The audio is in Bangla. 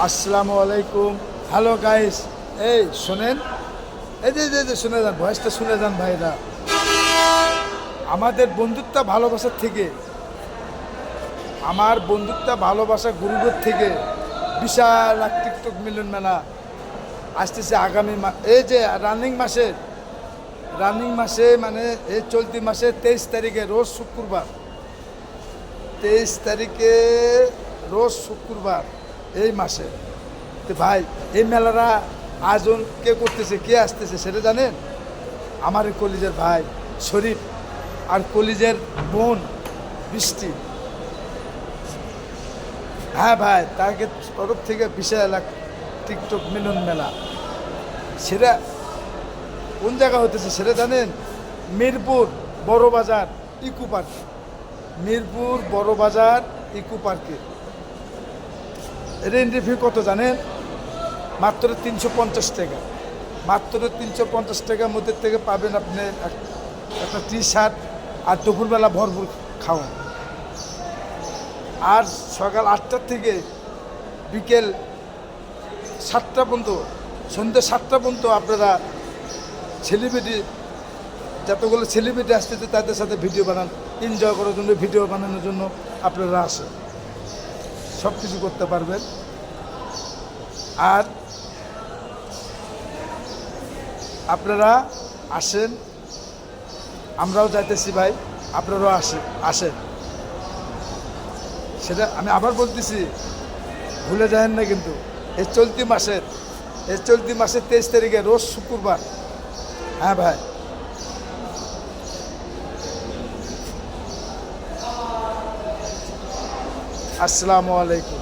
আসসালামু আলাইকুম। হ্যালো গাইস, এই শোনেন, এই যে শুনে যান, ভয়েসটা শুনে যান ভাইরা। আমাদের বন্ধুত্ব ভালোবাসার থেকে, আমার বন্ধুত্ব ভালোবাসা গুরুদের থেকে বিশাল এক টিকটক মিলন মেলা আসতেছে আগামী এই যে রানিং মাসে মানে এই চলতি মাসে 23 তারিখে রোজ শুক্রবার, 23 তারিখে রোজ শুক্রবার এই মাসে। তো ভাই, এই মেলারা আয়োজন কে করতেছে, কে আসতেছে সেটা জানেন? আমার কলিজের ভাই শরীফ আর কলিজের বোন বৃষ্টি। হ্যাঁ ভাই, তাকে তরফ থেকে বিশাল এক টিকটক মিলন মেলা। সেটা কোন জায়গা হতেছে সেটা জানেন? মিরপুর বড় বাজার ইকো পার্কে। মিরপুর বড় বাজার ইকো পার্কে। এর এন্ট্রি ফি কত জানেন? মাত্র 350 টাকা। মাত্র 350 টাকার মধ্যে থেকে পাবেন আপনি একটা টি শার্ট আর দুপুরবেলা ভরপুর খাওয়া। আর সকাল 8টার থেকে বিকেল 7টা পর্যন্ত, সন্ধ্যে 7টা পর্যন্ত আপনারা সেলিব্রিটি, যতগুলো সেলিব্রিটি আসতেছে তাদের সাথে ভিডিও বানান, এনজয় করার জন্য, ভিডিও বানানোর জন্য আপনারা আসেন, সব কিছু করতে পারবেন। আর আপনারা আসেন, আমরাও যাইতেছি ভাই, আপনারাও আসেন। সেটা আমি আবার বলতেছি, ভুলে যাবেন না কিন্তু। এই চলতি মাসের 23 তারিখে রোজ শুক্রবার। হ্যাঁ ভাই, আসসালামু আলাইকুম।